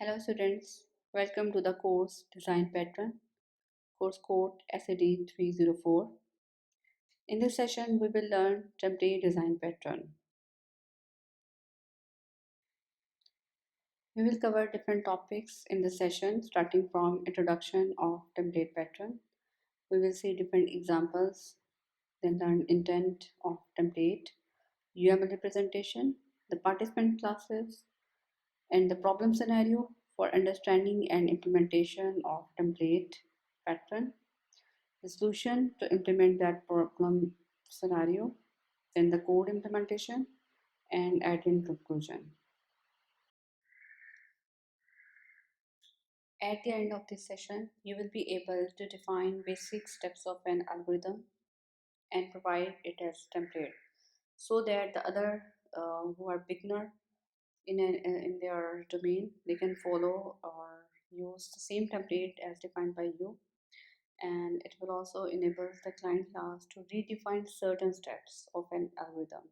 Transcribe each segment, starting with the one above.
Hello students, welcome to the course Design Pattern, course code SAD 304. In this session, we will learn template design pattern. We will cover different topics in this session starting from introduction of template pattern. We will see different examples, then learn intent of template, UML representation, the participant classes, and the problem scenario for understanding and implementation of template pattern, the solution to implement that problem scenario, then the code implementation, and at in conclusion. At the end of this session, you will be able to define basic steps of an algorithm and provide it as template so that the other who are beginner in their domain, they can follow or use the same template as defined by you, and it will also enable the client class to redefine certain steps of an algorithm.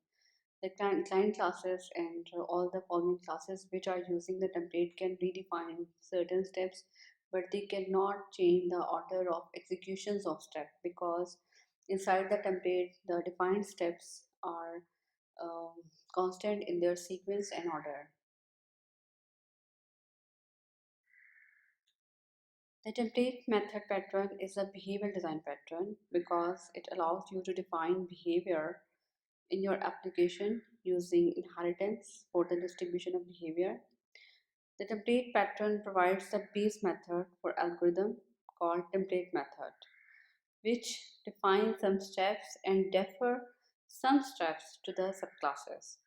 The client classes and all the following classes which are using the template can redefine certain steps, but they cannot change the order of executions of step because inside the template the defined steps are um, constant in their sequence and order. The template method pattern is a behavioral design pattern because it allows you to define behavior in your application using inheritance for the distribution of behavior. The template pattern provides the base method for algorithm called template method, which defines some steps and defer some steps to the subclasses.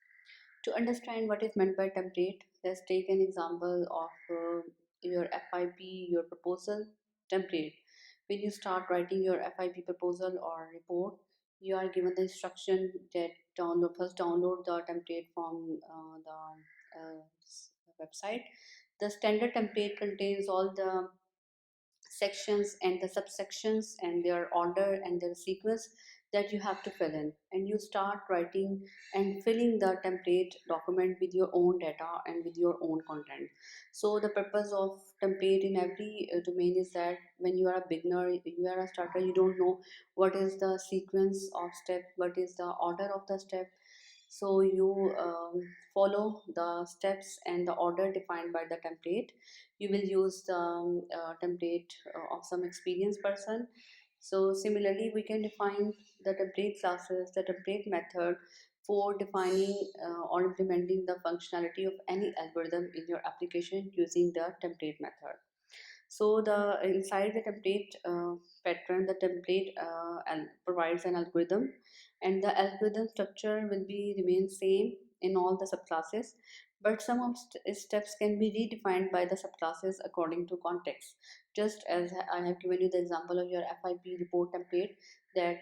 To understand what is meant by template, let's take an example of your FIP, your proposal template. When you start writing your FIP proposal or report, you are given the instruction that first download the template from the website. The standard template contains all the sections and the subsections and their order and their sequence that you have to fill in, and you start writing and filling the template document with your own data and with your own content. So the purpose of template in every domain is that when you are a beginner, you are a starter, you don't know what is the sequence of step, what is the order of the step. So you follow the steps and the order defined by the template. You will use the template of some experienced person. So similarly, we can define the template classes, the template method for defining or implementing the functionality of any algorithm in your application using the template method. So the inside the template pattern, the template provides an algorithm, and the algorithm structure will be remain same in all the subclasses, but some of steps can be redefined by the subclasses according to context. Just as I have given you the example of your FIP report template, that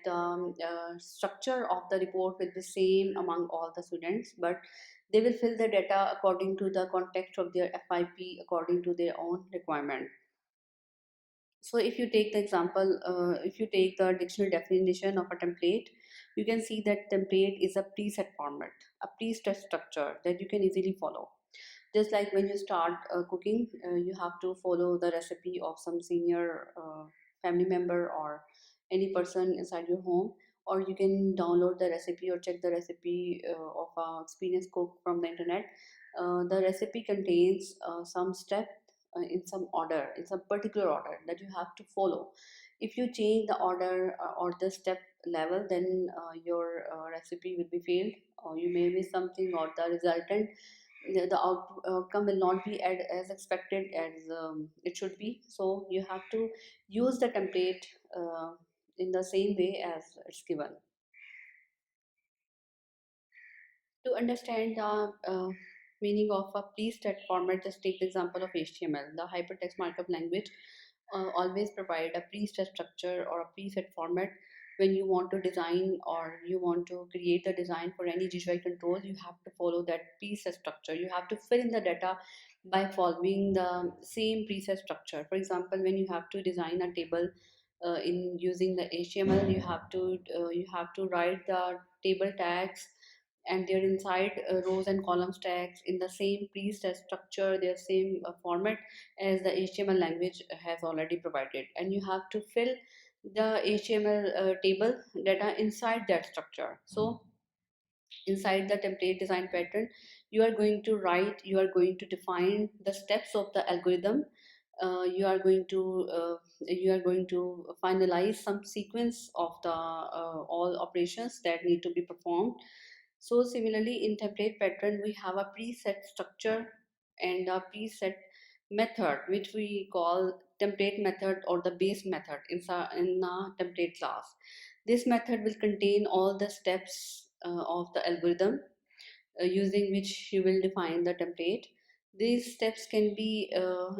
structure of the report will be same among all the students, but they will fill the data according to the context of their FIP according to their own requirement. So if you take the example, if you take the dictionary definition of a template, you can see that template is a preset format, a preset structure that you can easily follow. Just like when you start cooking, you have to follow the recipe of some senior family member or any person inside your home, or you can download the recipe or check the recipe of a experienced cook from the internet. The recipe contains some step in some order, in some particular order that you have to follow. If you change the order or the step level, then your recipe will be failed, or you may miss something, or the resultant, the outcome will not be as expected as it should be. So you have to use the template in the same way as it's given. To understand the meaning of a preset format, just take the example of HTML. The hypertext markup language always provide a preset structure or a preset format. When you want to design or you want to create a design for any GUI control, you have to follow that preset structure. You have to fill in the data by following the same preset structure. For example, when you have to design a table in using the HTML, you have to write the table tags and they're inside rows and column stacks in the same preset structure, their same format as the HTML language has already provided, and you have to fill the HTML table data inside that structure. So inside the template design pattern, you are going to define the steps of the algorithm. You are going to finalize some sequence of the all operations that need to be performed. So similarly, in template pattern we have a preset structure and a preset method, which we call template method or the base method in a template class. This method will contain all the steps of the algorithm using which you will define the template. These steps can be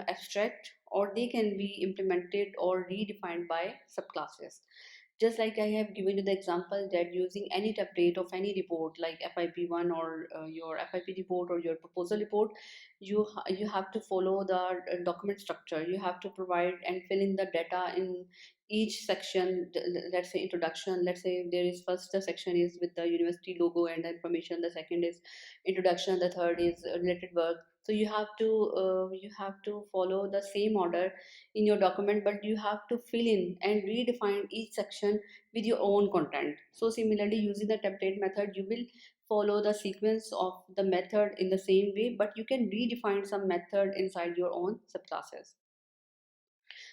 abstract, or they can be implemented or redefined by subclasses. Just like I have given you the example that using any template of any report like FIP1 or your FIP report or your proposal report, you have to follow the document structure. You have to provide and fill in the data in each section. Let's say introduction. Let's say there is first the section is with the university logo and the information. The second is introduction. The third is related work. So you have to follow the same order in your document, but you have to fill in and redefine each section with your own content. So similarly, using the template method, you will follow the sequence of the method in the same way, but you can redefine some method inside your own subclasses.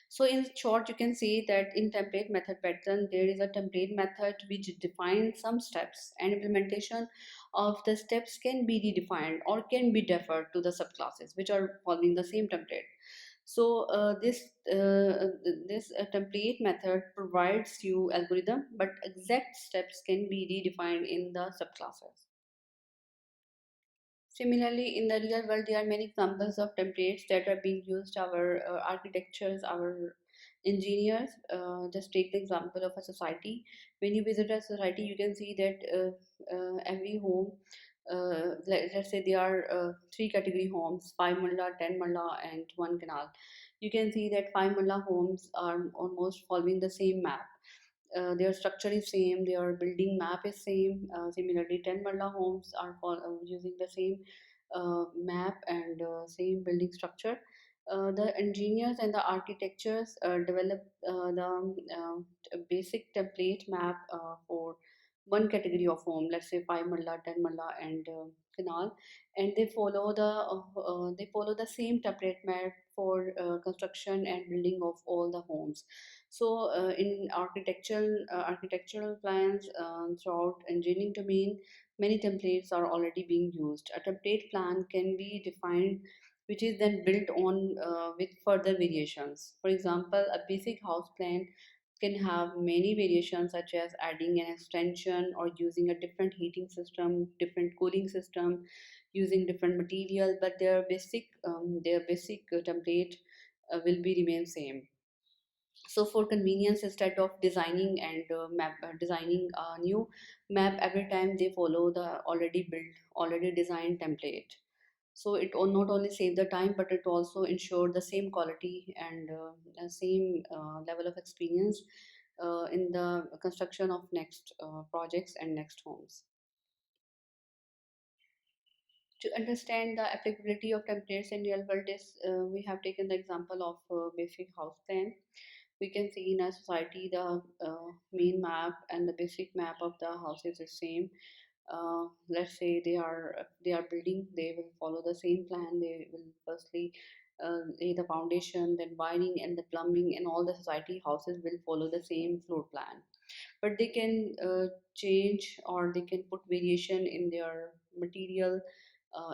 So in short, you can see that in template method pattern, there is a template method which defines some steps, and implementation of the steps can be redefined or can be deferred to the subclasses which are following the same template. So this template method provides you algorithm, but exact steps can be redefined in the subclasses. Similarly, in the real world, there are many examples of templates that are being used. Our architectures, our engineers. Just take the example of a society. When you visit a society, you can see that every home, let's say there are three category homes: 5 Malla, 10 Malla, and 1 canal. You can see that 5 Malla homes are almost following the same map. Their structure is same, their building map is same. Similarly, 10 Marla homes are using the same map and same building structure. The engineers and the architectures develop the basic template map for one category of home, let's say 5 Marla, 10 Marla, and canal, and they follow the same template map for construction and building of all the homes. So, in architectural plans throughout engineering domain, many templates are already being used. A template plan can be defined, which is then built on with further variations. For example, a basic house plan can have many variations, such as adding an extension or using a different heating system, different cooling system, using different material, but their basic template will be remain same. So for convenience, instead of designing a new map every time, they follow the already built, already designed template. So not only save the time, but it also ensure the same quality and same level of experience in the construction of next projects and next homes. To understand the applicability of templates in real world is we have taken the example of basic house plan. We can see in a society the main map and the basic map of the houses is same. Let's say they are building, they will follow the same plan. They will firstly lay the foundation, then wiring and the plumbing, and all the society houses will follow the same floor plan, but they can change, or they can put variation in their material,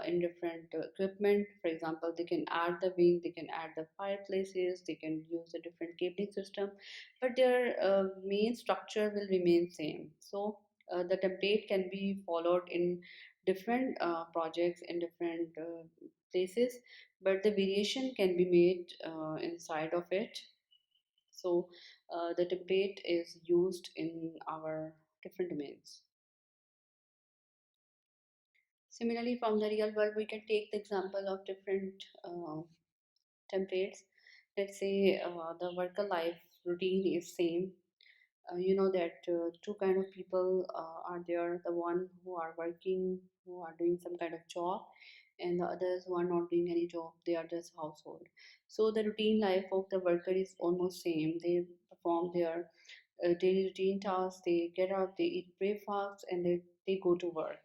in different equipment. For example, they can add the wing, they can add the fireplaces, they can use a different cabling system, but their main structure will remain same. So the template can be followed in different projects in different places, but the variation can be made inside of it. So the template is used in our different domains. Similarly, from the real world, we can take the example of different templates. Let's say the worker life routine is same. You know that two kind of people are there: the one who are working, who are doing some kind of job, and the others who are not doing any job, they are just household. So the routine life of the worker is almost same. They perform their daily routine tasks. They get up, they eat breakfast, and they go to work.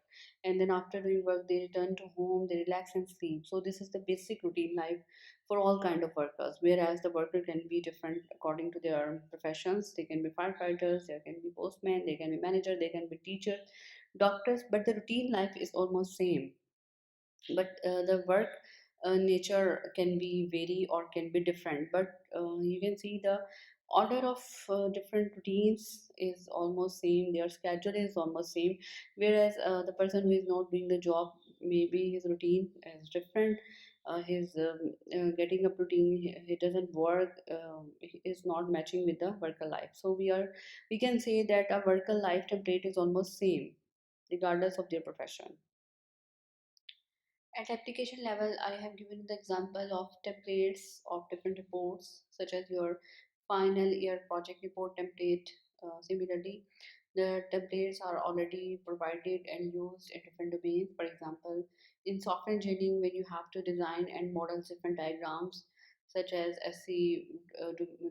And then after doing work, they return to home, they relax and sleep. So this is the basic routine life for all kind of workers. Whereas the worker can be different according to their professions. They can be firefighters, they can be postmen, they can be manager, they can be teacher, doctors. But the routine life is almost same, but the work nature can be vary or can be different, but you can see the order of different routines is almost same, their schedule is almost same. Whereas the person who is not doing the job, maybe his routine is different. His getting up routine, he doesn't work, is not matching with the worker life. So we can say that a worker life template is almost same regardless of their profession. At application level, I have given the example of templates of different reports, such as your final year project report template. Similarly, the templates are already provided and used in different domains. For example, in software engineering, when you have to design and model different diagrams, such as SC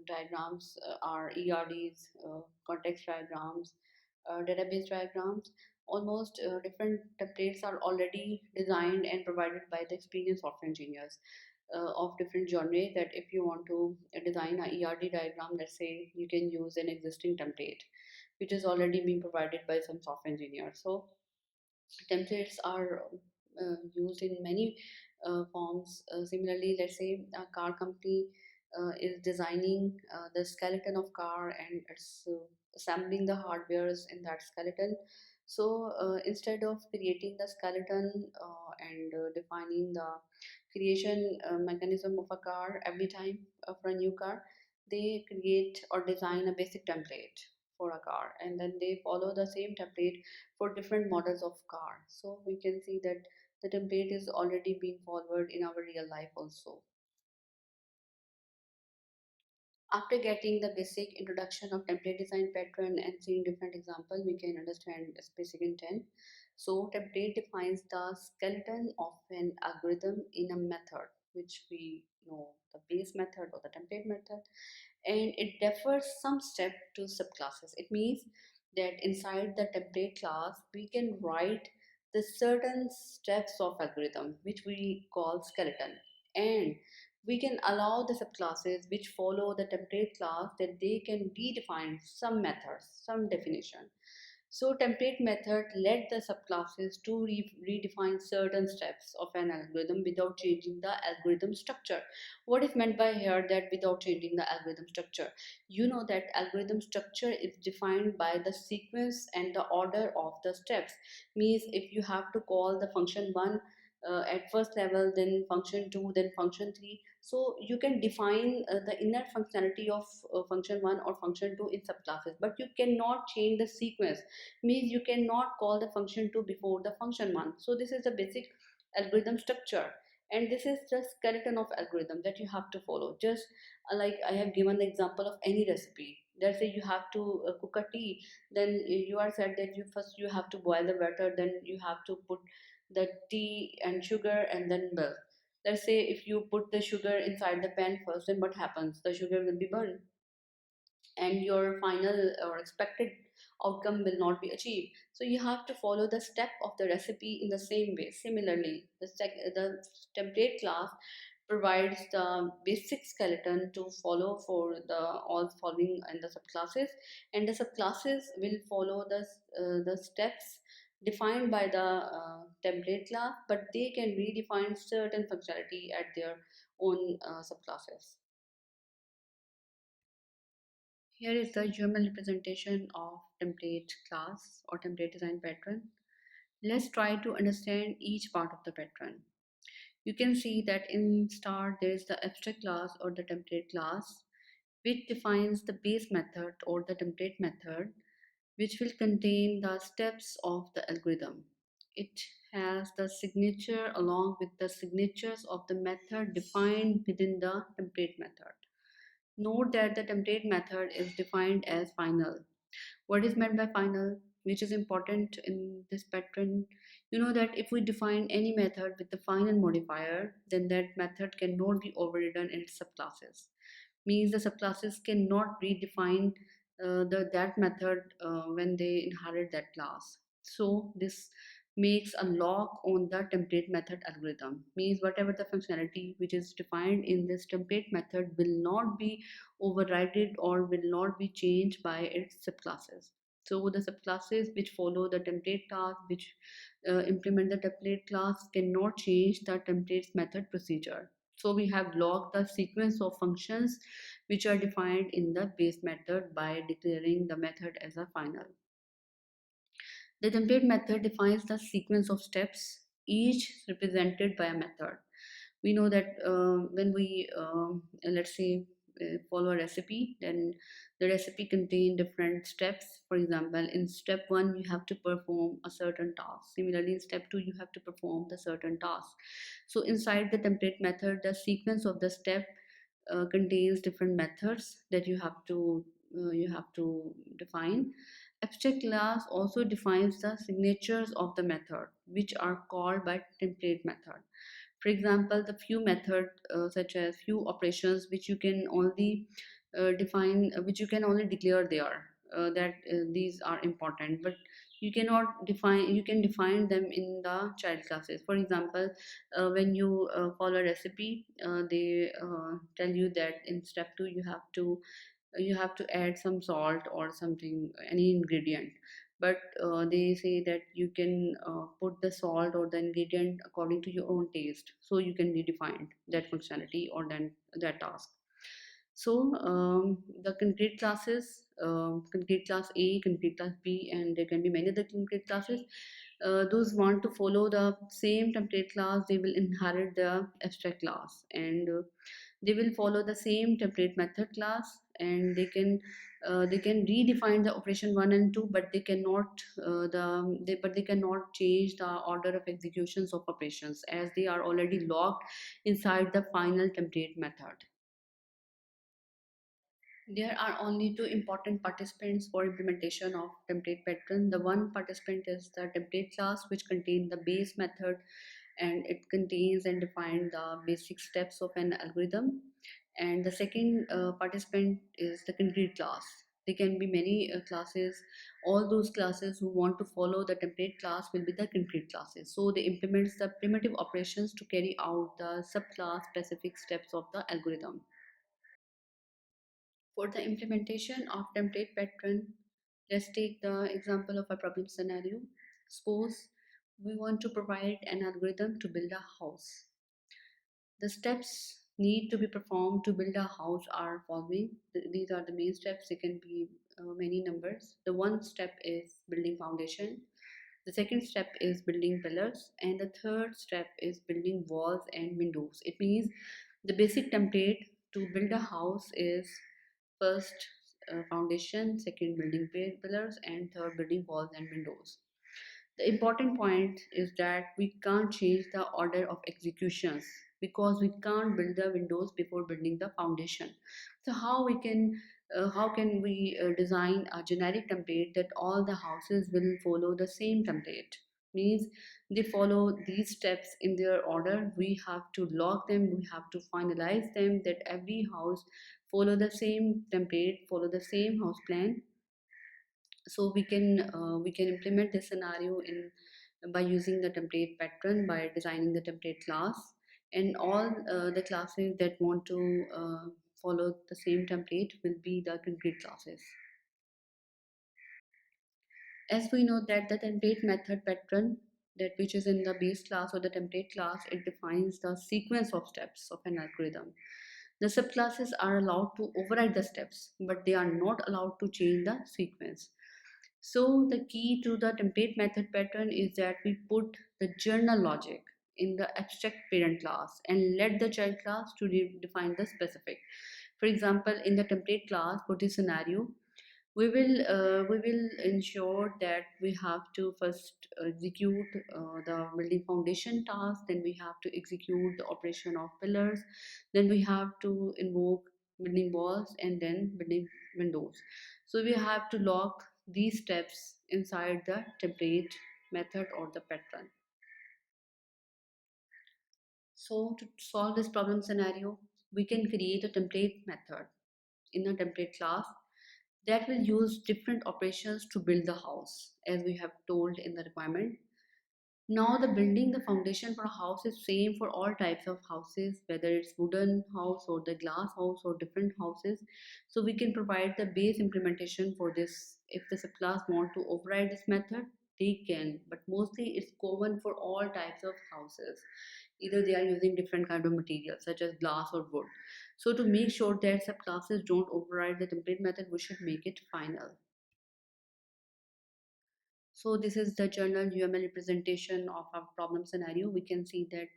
diagrams, are ERDs, context diagrams, database diagrams. Almost different templates are already designed and provided by the experienced software engineers of different genre. That if you want to design a ERD diagram, let's say, you can use an existing template which is already being provided by some software engineer. So templates are used in many forms. Similarly, let's say a car company is designing the skeleton of car, and it's assembling the hardwares in that skeleton. So instead of creating the skeleton and defining the creation mechanism of a car every time for a new car, they create or design a basic template for a car, and then they follow the same template for different models of car. So we can see that the template is already being followed in our real life also. After getting the basic introduction of template design pattern and seeing different examples, we can understand its basic intent. So template defines the skeleton of an algorithm in a method, which we know the base method or the template method, and it differs some step to subclasses. It means that inside the template class, we can write the certain steps of algorithm, which we call skeleton, and we can allow the subclasses which follow the template class that they can redefine some methods, some definition. So template method let the subclasses to redefine certain steps of an algorithm without changing the algorithm structure. What is meant by here that without changing the algorithm structure? You know that algorithm structure is defined by the sequence and the order of the steps. Means if you have to call the function 1 at first level, then function 2, then function 3, so you can define the inner functionality of function 1 or function 2 in subclasses, but you cannot change the sequence. Means you cannot call the function 2 before the function 1. So this is the basic algorithm structure, and this is the skeleton of algorithm that you have to follow. Just like I have given the example of any recipe. Let's say you have to cook a tea, then you are said that you first you have to boil the water, then you have to put the tea and sugar and then milk. Let's say if you put the sugar inside the pan first, then what happens? The sugar will be burned, and your final or expected outcome will not be achieved. So you have to follow the step of the recipe in the same way. Similarly, the template class provides the basic skeleton to follow for the all following and the subclasses, and the subclasses will follow the steps defined by the template class, but they can redefine certain functionality at their own subclasses. Here is the human representation of template class or template design pattern. Let's try to understand each part of the pattern. You can see that in start there is the abstract class or the template class, which defines the base method or the template method, which will contain the steps of the algorithm. It has the signature along with the signatures of the method defined within the template method. Note that the template method is defined as final. What is meant by final, which is important in this pattern? You know that if we define any method with the final modifier, then that method cannot be overridden in its subclasses. Means the subclasses cannot redefine that method when they inherit that class. So this makes a lock on the template method algorithm. Means whatever the functionality which is defined in this template method will not be overridden or will not be changed by its subclasses. So the subclasses which follow the template class, which implement the template class, cannot change the template's method procedure. So we have logged the sequence of functions which are defined in the base method by declaring the method as a final. The template method defines the sequence of steps, each represented by a method. We know that when we, let's say, follow a recipe, then the recipe contain different steps. For example, in step 1 you have to perform a certain task. Similarly, in step 2 you have to perform the certain task. So inside the template method, the sequence of the step contains different methods that you have to define. Abstract class also defines the signatures of the method, which are called by template method. For example, the few method such as few operations which you can only which you can only declare there that these are important, but you can define them in the child classes. For example, when you follow a recipe, they tell you that in step 2 you have to add some salt or something, any ingredient, but they say that you can put the salt or the ingredient according to your own taste, so you can redefine that functionality or then that task. So the concrete classes, concrete class A, concrete class B, and there can be many other concrete classes. Those want to follow the same template class, they will inherit the abstract class, and they will follow the same template method class, and they can redefine the operation 1 and 2, but they cannot change the order of executions of operations as they are already locked inside the final template method. There are only two important participants for implementation of template pattern. The one participant is the template class, which contains the base method, and it contains and defines the basic steps of an algorithm. And the second participant is the concrete class. There can be many classes. All those classes who want to follow the template class will be the concrete classes. So they implement the primitive operations to carry out the subclass specific steps of the algorithm. For the implementation of template pattern, let's take the example of a problem scenario. Suppose we want to provide an algorithm to build a house. The steps need to be performed to build a house are following. These are the main steps. They can be many numbers. The one step is building foundation. The second step is building pillars, and the third step is building walls and windows. It means the basic template to build a house is first foundation, second building pillars, and third building walls and windows. The important point is that we can't change the order of executions because we can't build the windows before building the foundation. So how can we design a generic template that all the houses will follow the same template? Means they follow these steps in their order. We have to log them. We have to finalize them that every house follow the same template, follow the same house plan. So we can implement this scenario in by using the template pattern by designing the template class, and all the classes that want to follow the same template will be the concrete classes. As we know that the template method pattern, that which is in the base class or the template class, it defines the sequence of steps of an algorithm. The subclasses are allowed to override the steps, but they are not allowed to change the sequence. So the key to the template method pattern is that we put the journal logic in the abstract parent class and let the child class to define the specific. For example, in the template class for this scenario, we will ensure that we have to first execute the building foundation task, then we have to execute the operation of pillars, then we have to invoke building walls, and then building windows. So we have to lock these steps inside the template method or the pattern. So to solve this problem scenario, we can create a template method in a template class that will use different operations to build the house as we have told in the requirement. Now the foundation for a house is same for all types of houses, whether it's wooden house or the glass house or different houses. So we can provide the base implementation for this. If the subclass want to override this method, they can, but mostly it's common for all types of houses. Either they are using different kind of materials such as glass or wood. So to make sure that subclasses don't override the template method, we should make it final. So this is the journal UML representation of our problem scenario. We can see that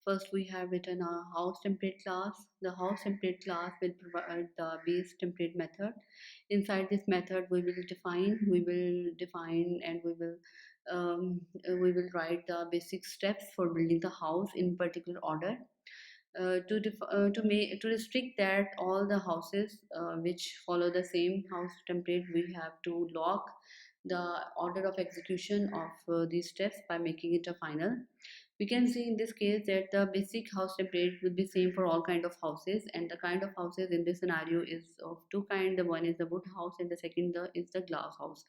first we have written a house template class. The house template class will provide the base template method. Inside this method, we will define, and we will write the basic steps for building the house in particular order. To restrict that all the houses which follow the same house template, we have to lock the order of execution of these steps by making it a final. We can see in this case that the basic house template will be same for all kind of houses, and the kind of houses in this scenario is of two kind. The one is the wood house and the second is the glass house.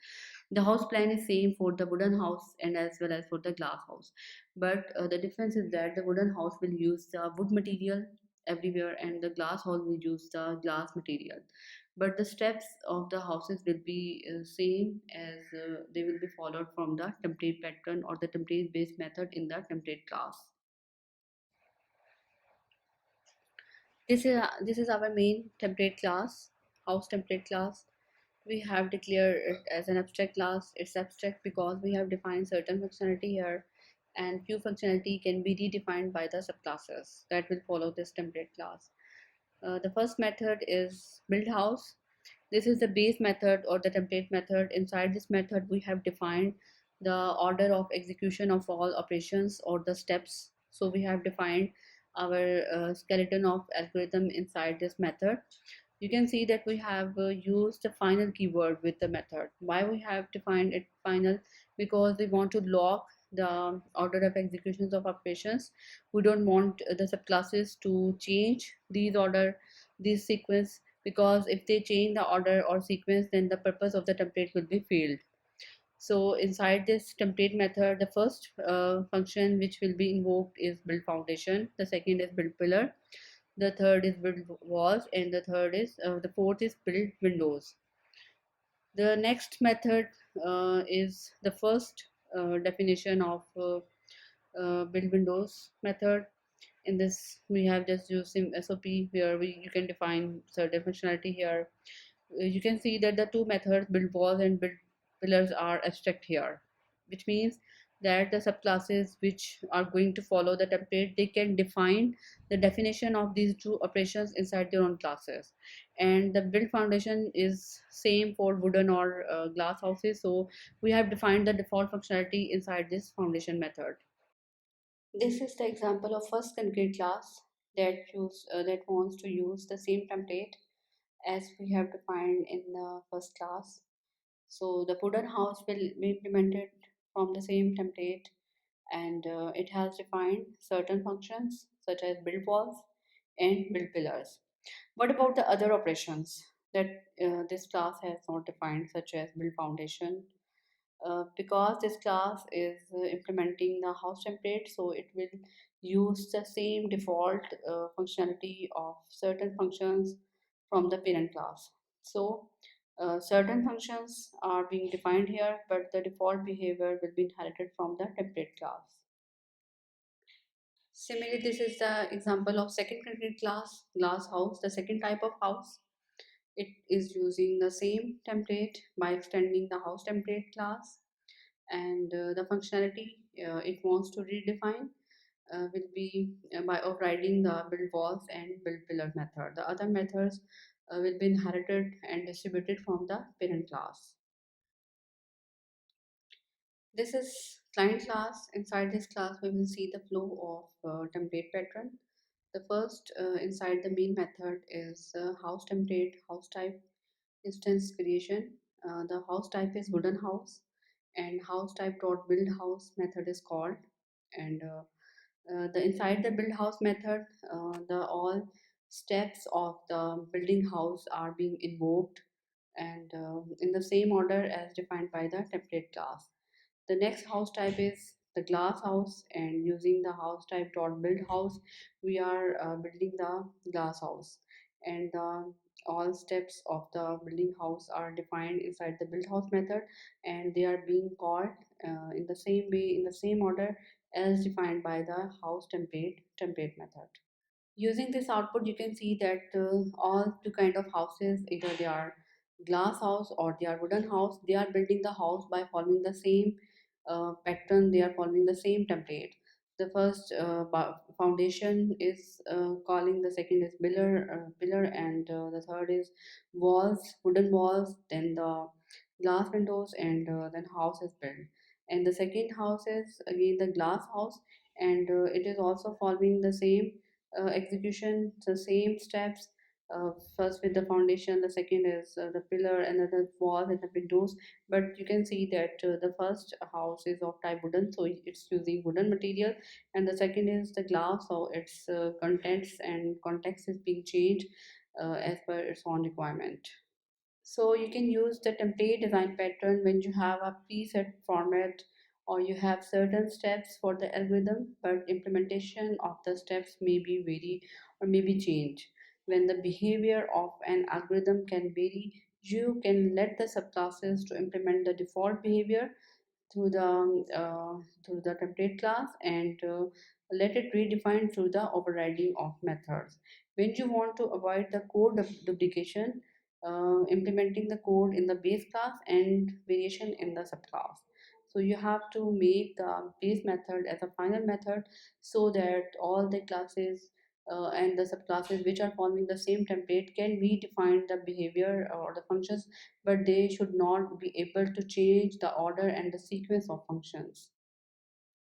The house plan is same for the wooden house and as well as for the glass house, but the difference is that the wooden house will use the wood material everywhere and the glass house will use the glass material, but the steps of the houses will be same as they will be followed from the template pattern or the template based method in the template class. This is our main template class, house template class. We have declared it as an abstract class. It's abstract because we have defined certain functionality here, and few functionality can be redefined by the subclasses that will follow this template class. The first method is build house. This is the base method or the template method. Inside this method, we have defined the order of execution of all operations or the steps. So we have defined our skeleton of algorithm inside this method. You can see that we have used the final keyword with the method. Why we have defined it final? Because we want to lock the order of executions of operations. We don't want the subclasses to change these order, this sequence, because if they change the order or sequence, then the purpose of the template will be failed. So inside this template method, the first function which will be invoked is build foundation, the second is build pillar, the third is build walls, and the fourth is build windows. The next method is the first definition of build windows method. In this, we have just used SOP where you can define certain functionality here. You can see that the two methods, build walls and build pillars, are abstract here, which means that the subclasses which are going to follow the template, they can define the definition of these two operations inside their own classes. And the build foundation is same for wooden or glass houses, so we have defined the default functionality inside this foundation method. This is the example of first concrete class that wants to use the same template as we have defined in the first class. So the wooden house will be implemented from the same template, and it has defined certain functions such as build walls and build pillars. What about the other operations that this class has not defined, such as build foundation? Because this class is implementing the house template, so it will use the same default functionality of certain functions from the parent class. So certain functions are being defined here, but the default behavior will be inherited from the template class. Similarly, this is the example of second concrete class, glass house, the second type of house. It is using the same template by extending the house template class, and the functionality it wants to redefine will be by overriding the build walls and build pillar method. The other methods will be inherited and distributed from the parent class. This is client class. Inside this class, we will see the flow of template pattern. The first inside the main method is house template, house type, instance creation. The house type is wooden house, and house type dot build house method is called. And the inside the build house method, the all steps of the building house are being invoked, and in the same order as defined by the template class. The next house type is the glass house, and using the house type dot build house, we are building the glass house, and all steps of the building house are defined inside the build house method, and they are being called in the same way, in the same order as defined by the house template method. Using this output, you can see that all two kind of houses, either they are glass house or they are wooden house, they are building the house by following the same pattern. They are following the same template. The first foundation is calling, the second is pillar, and the third is walls, wooden walls, then the glass windows, and then house is built. And the second house is again the glass house, and it is also following the same execution, the same steps. First with the foundation, the second is the pillar, and then the walls and the windows. But you can see that the first house is of type wooden, so it's using wooden material, and the second is the glass, so its contents and context is being changed as per its own requirement. So you can use the template design pattern when you have a preset format or you have certain steps for the algorithm, but implementation of the steps may be vary or may be changed. When the behavior of an algorithm can vary, you can let the subclasses to implement the default behavior through the template class, and let it redefine through the overriding of methods. When you want to avoid the code duplication, implementing the code in the base class and variation in the subclass. So you have to make the base method as a final method, so that all the classes and the subclasses which are following the same template can redefine the behavior or the functions, but they should not be able to change the order and the sequence of functions.